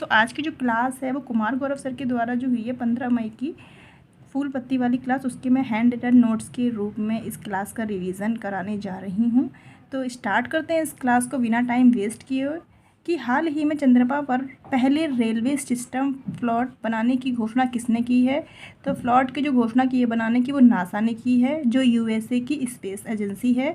दोस्तों आज की जो क्लास है वो कुमार गौरव सर के द्वारा जो हुई है 15 मई की फूल पत्ती वाली क्लास, उसके मैं हैंड रिटन नोट्स के रूप में इस क्लास का रिवीजन कराने जा रही हूँ। तो स्टार्ट करते हैं इस क्लास को बिना टाइम वेस्ट किए हुए कि हाल ही में चंद्रमा पर पहले रेलवे सिस्टम फ्लॉट बनाने की घोषणा किसने की है। तो फ्लॉट की जो घोषणा की है बनाने की वो नासा ने की है, जो यूएसए की स्पेस एजेंसी है।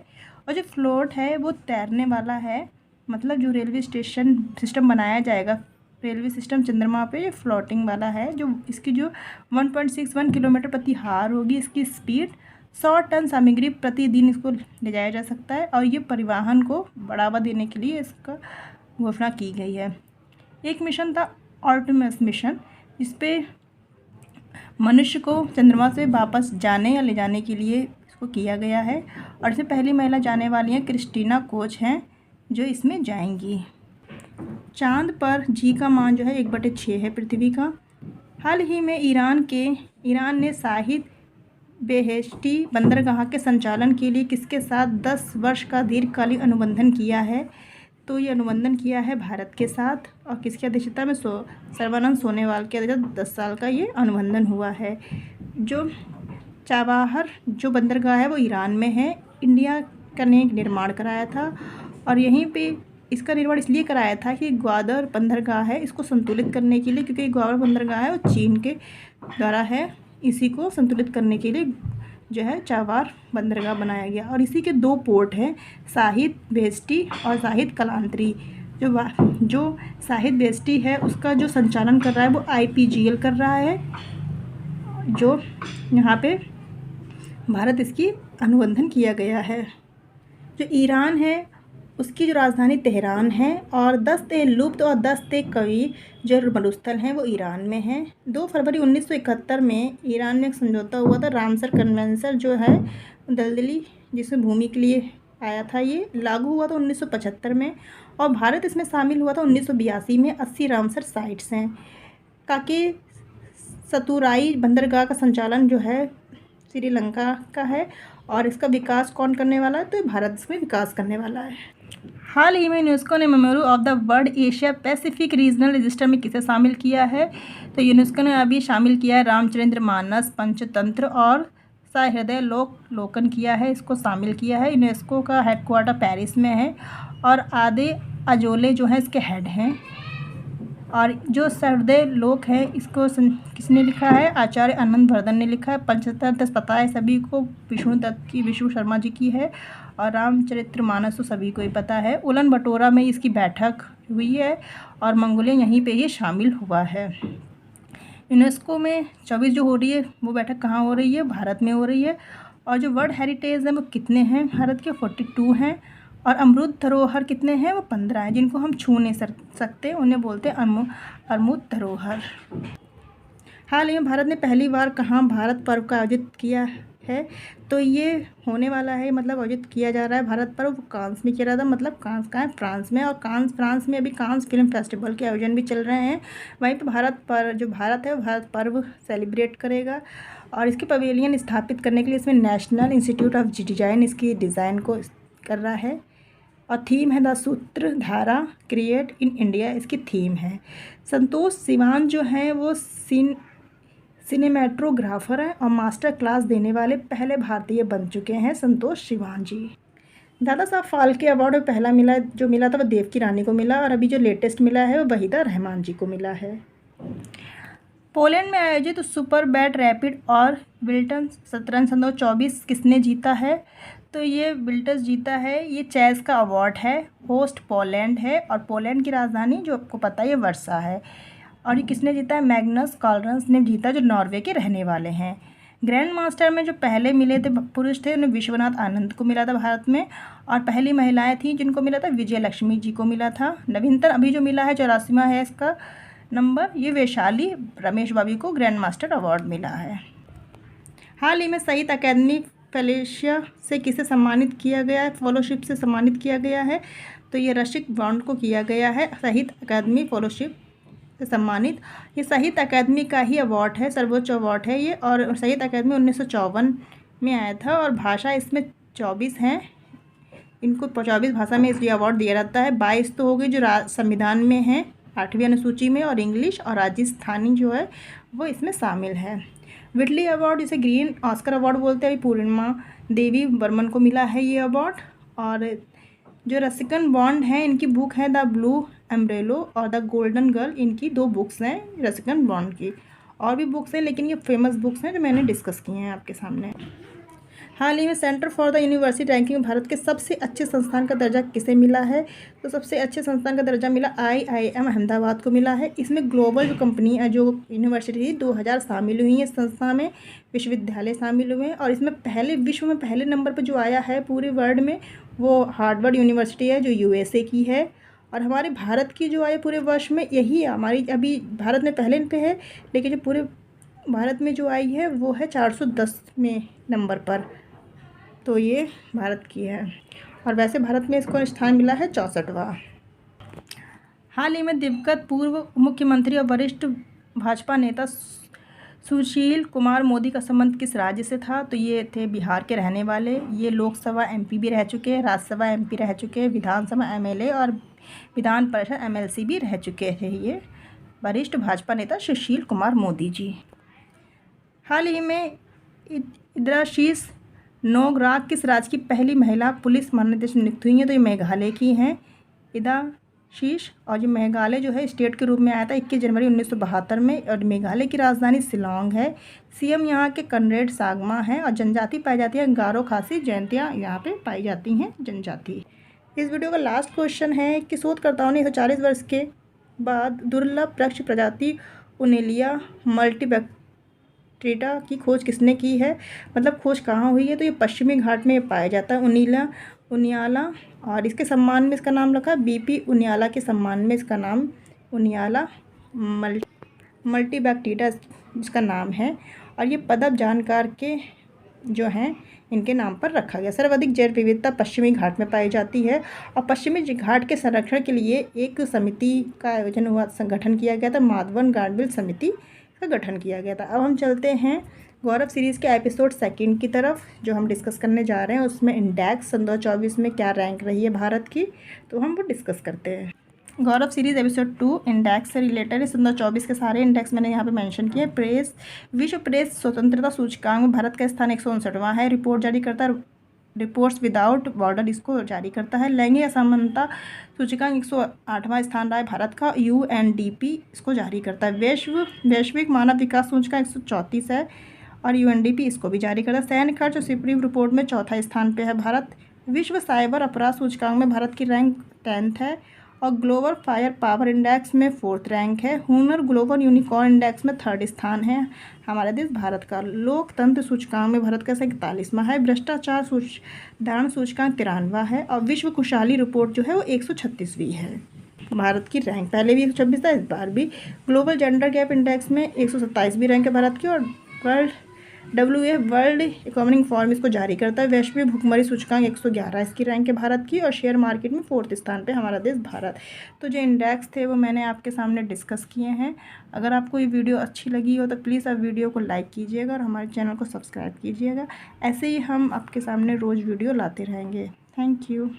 और जो फ्लोट है वो तैरने वाला है, मतलब जो रेलवे स्टेशन सिस्टम बनाया जाएगा रेलवे सिस्टम चंद्रमा पे, ये फ्लोटिंग वाला है। जो इसकी जो 1.61 किलोमीटर प्रति हार होगी, इसकी स्पीड 100 टन सामग्री प्रतिदिन इसको ले जाया जा सकता है। और ये परिवहन को बढ़ावा देने के लिए इसका घोषणा की गई है। एक मिशन था आर्टेमिस मिशन, इस पे मनुष्य को चंद्रमा से वापस जाने या ले जाने के लिए इसको किया गया है। और इसमें पहली महिला जाने वाली हैं क्रिस्टीना कोच हैं जो इसमें जाएंगी। चांद पर जी का मान जो है 1/6 है पृथ्वी का। हाल ही में ईरान ने शाहिद बेहेश्ती बंदरगाह के संचालन के लिए किसके साथ 10 वर्ष का दीर्घकालीन अनुबंधन किया है। तो ये अनुबंधन किया है भारत के साथ, और किसकी अध्यक्षता में सर्बानंद सोनोवाल के अध्यक्षता 10 साल का ये अनुबंधन हुआ है। जो चाबहार जो बंदरगाह है वो ईरान में है, इंडिया का ने निर्माण कराया था। और यहीं पे इसका निर्माण इसलिए कराया था कि ग्वादर बंदरगाह है, इसको संतुलित करने के लिए, क्योंकि ग्वादर बंदरगाह है वो चीन के द्वारा है, इसी को संतुलित करने के लिए जो है चाबार बंदरगाह बनाया गया। और इसी के 2 पोर्ट हैं, शाहिद बेहेश्ती और शाहिद कलांतरी। जो शाहिद बेहेश्ती है उसका जो संचालन कर रहा है वो IPGL कर रहा है, जो यहाँ पे भारत इसकी अनुबंधन किया गया है। जो ईरान है उसकी जो राजधानी तेहरान है, और दस्ते लुप्त और दस्ते कवि जो मरुस्थल हैं वो ईरान में हैं। 2 फरवरी 1971 में ईरान में एक समझौता हुआ था, रामसर कन्वेंशन जो है दलदली जिसमें भूमि के लिए आया था, ये लागू हुआ था 1975 में। और भारत इसमें शामिल हुआ था 1982 में। 80 रामसर साइट्स हैं। काके सतुराई बंदरगाह का संचालन जो है श्रीलंका का है, और इसका विकास कौन करने वाला है, तो भारत इसमें विकास करने वाला है। हाल ही में यूनेस्को ने memory of the world Asia Pacific regional register में किसे शामिल किया है। तो यूनेस्को ने अभी शामिल किया है रामचरित्र मानस, पंचतंत्र और सहृदय लोकन किया है, इसको शामिल किया है। यूनेस्को का हेडक्वार्टर पेरिस में है, और आदे अजोले जो है इसके हेड हैं। और जो सहृदय लोक है इसको किसने लिखा है, आचार्य आनंद वर्धन ने लिखा है। पंचतंत्र पता है सभी को, विष्णु शर्मा जी की है। और रामचरित्र मानस तो सभी को ही पता है। उलन बटोरा में इसकी बैठक हुई है, और मंगोलिया यहीं पे ये शामिल हुआ है। यूनेस्को में 24 जो हो रही है वो बैठक कहाँ हो रही है, भारत में हो रही है। और जो वर्ल्ड हेरिटेज है वो कितने हैं, भारत के 42 हैं। और अमृत धरोहर कितने हैं, वो 15 हैं, जिनको हम छू नहीं सकते, उन्हें बोलते हैं अमृत धरोहर। हाल ही में भारत ने पहली बार कहाँ भारत पर्व का आयोजित किया है, तो ये होने वाला है, मतलब आयोजित किया जा रहा है भारत पर्व, कांस में किया रहा था, मतलब कांस कहाँ है, फ्रांस में। और फ्रांस में अभी कांस फिल्म फेस्टिवल के आयोजन भी चल रहे हैं। वहीं पर भारत है वो भारत पर्व सेलिब्रेट करेगा। और इसके पवेलियन स्थापित करने के लिए इसमें नेशनल इंस्टीट्यूट ऑफ डिज़ाइन इसकी डिज़ाइन को कर रहा है। और थीम है द सूत्रधारा क्रिएट इन इंडिया, इसकी थीम है। संतोष सिवान जो हैं वो सिनेमेटोग्राफर हैं, और मास्टर क्लास देने वाले पहले भारतीय बन चुके हैं संतोष सिवान जी। दादा साहब फाल्के अवार्ड में पहला मिला था वो देव की रानी को मिला, और अभी जो लेटेस्ट मिला है वो वहीदा रहमान जी को मिला है। पोलैंड में आयोजित सुपर बैट रैपिड और विल्टन शतरंज 2024 किसने जीता है, तो ये विल्टस जीता है। ये चेस का अवार्ड है, होस्ट पोलैंड है, और पोलैंड की राजधानी जो आपको पता है ये वर्सा है। और ये किसने जीता है, मैग्नस कार्लसन ने जीता, जो नॉर्वे के रहने वाले हैं। ग्रैंड मास्टर में जो पहले मिले थे पुरुष थे उन्हें विश्वनाथ आनंद को मिला था भारत में, और पहली महिलाएं थी जिनको मिला था विजय लक्ष्मी जी को मिला था। नवीनतम अभी जो मिला है 84वां है इसका नंबर, ये वैशाली रमेश बाबी को ग्रैंड मास्टर अवार्ड मिला है। हाल ही में साहित्य अकादमी फेलोशिप से किसे सम्मानित किया गया है, फेलोशिप से सम्मानित किया गया है, तो ये रसिक बॉन्ड को किया गया है साहित्य अकादमी फेलोशिप से सम्मानित। ये साहित्य अकादमी का ही अवार्ड है, सर्वोच्च अवार्ड है ये। और साहित्य अकादमी 1954 में आया था, और भाषा इसमें 24 हैं, इनको 24 भाषा में इसलिए अवार्ड दिया जाता है। 22 तो हो गई जो संविधान में है, 8वीं अनुसूची में, और इंग्लिश और राजस्थानी जो है वो इसमें शामिल है। विटली अवार्ड, जिसे ग्रीन ऑस्कर अवार्ड बोलते हैं, पूर्णिमा देवी बर्मन को मिला है ये अवार्ड। और जो रसिकन बॉन्ड हैं, इनकी बुक है द ब्लू एम्ब्रेलो और द गोल्डन गर्ल, इनकी 2 बुक्स हैं रसिकन बॉन्ड की। और भी बुक्स हैं लेकिन ये फेमस बुक्स हैं जो मैंने डिस्कस किए हैं आपके सामने। हाल ही में centre for the university ranking में भारत के सबसे अच्छे संस्थान का दर्जा किसे मिला है? तो सबसे अच्छे संस्थान का दर्जा मिला IIM अहमदाबाद को मिला है। इसमें ग्लोबल जो कंपनी जो यूनिवर्सिटी थी 2000 शामिल हुई हैं इस संस्था में, विश्वविद्यालय शामिल हुए हैं। और इसमें विश्व में पहले नंबर पर जो आया है पूरे वर्ल्ड में वो हार्वर्ड यूनिवर्सिटी है जो USA की है। और हमारे भारत की जो आई पूरे वर्ष में यही है हमारी, अभी भारत में पहले पे है, लेकिन जो पूरे भारत में जो आई है वो है 410वें नंबर पर, तो ये भारत की है। और वैसे भारत में इसको स्थान मिला है 64वां। हाल ही में दिवंगत पूर्व मुख्यमंत्री और वरिष्ठ भाजपा नेता सुशील कुमार मोदी का संबंध किस राज्य से था? तो ये थे बिहार के रहने वाले। ये लोकसभा MP भी रह चुके हैं, राज्यसभा MP रह चुके हैं, विधानसभा MLA और विधान परिषद MLC भी रह चुके थे ये वरिष्ठ भाजपा नेता सुशील कुमार मोदी जी। हाल ही में इंद्राशीष नोगराक किस राज्य की पहली महिला पुलिस महानिदेशक नियुक्त हुई हैं? तो ये मेघालय की हैं इंद्राशीष। और जो मेघालय जो है स्टेट के रूप में आया था 21 जनवरी 1972 में। और मेघालय की राजधानी शिलांग है। CM यहाँ के कनरेड सागमा हैं। और जनजाति पाई जाती है गारो, खासी, जयंतिया यहाँ पे पाई जाती हैं जनजाति। इस वीडियो का लास्ट क्वेश्चन है कि शोधकर्ताओं ने 140 वर्ष के बाद दुर्लभ वृक्ष प्रजाति उनेलिया मल्टीबैक्टीरिया की खोज किसने की है? मतलब खोज कहाँ हुई है? तो ये पश्चिमी घाट में पाया जाता है उनियाला। और इसके सम्मान में इसका नाम रखा BP उनियाला के सम्मान में इसका नाम उनियाला मल्टीबैक्टीरिया इसका नाम है। और ये पदप जानकार के जो हैं इनके नाम पर रखा गया। सर्वाधिक जैव विविधता पश्चिमी घाट में पाई जाती है। और पश्चिमी घाट के संरक्षण के लिए एक समिति का आयोजन हुआ, संगठन किया गया था, माधवन गाडगिल समिति का गठन किया गया था। अब हम चलते हैं गौरव सीरीज़ के एपिसोड 2 की तरफ जो हम डिस्कस करने जा रहे हैं। उसमें इंडेक्स सन 2024 में क्या रैंक रही है भारत की, तो हम वो डिस्कस करते हैं। गौरव सीरीज़ एपिसोड 2 इंडेक्स से रिलेटेड है। 2024 के सारे इंडेक्स मैंने यहाँ पे मेंशन किए। प्रेस विश्व प्रेस स्वतंत्रता सूचकांक में भारत का स्थान 159वां है। रिपोर्ट जारी करता है रिपोर्ट्स विदाउट बॉर्डर इसको जारी करता है। लैंगिक असमानता सूचकांक 108वां स्थान रहा है भारत का। UNDP इसको जारी करता है। वैश्विक मानव विकास सूचकांक 134 है और UNDP इसको भी जारी करता है। सैन्य खर्च और सुप्रीम रिपोर्ट में 4था स्थान पे है भारत। विश्व साइबर अपराध सूचकांक में भारत की रैंक 10th है। और ग्लोबल फायर पावर इंडेक्स में 4th रैंक है। हुनर ग्लोबल यूनिकॉर्न इंडेक्स में 3rd स्थान है हमारे देश भारत का। लोकतंत्र सूचकांक में भारत का 41वां है। भ्रष्टाचार धारण सूचकांक 93वां है। और विश्व खुशहाली रिपोर्ट जो है वो 136वीं है। भारत की रैंक पहले भी 126 था, इस बार भी। ग्लोबल जेंडर गैप इंडेक्स में 127वीं रैंक है भारत की। और WA वर्ल्ड इकोनॉमिक फोरम इसको जारी करता है। वैश्विक भुखमरी सूचकांक 111 इसकी रैंक है भारत की। और शेयर मार्केट में 4th स्थान पे हमारा देश भारत। तो जो इंडेक्स थे वो मैंने आपके सामने डिस्कस किए हैं। अगर आपको ये वीडियो अच्छी लगी हो तो प्लीज़ आप वीडियो को लाइक कीजिएगा और हमारे चैनल को सब्सक्राइब कीजिएगा। ऐसे ही हम आपके सामने रोज़ वीडियो लाते रहेंगे। Thank you.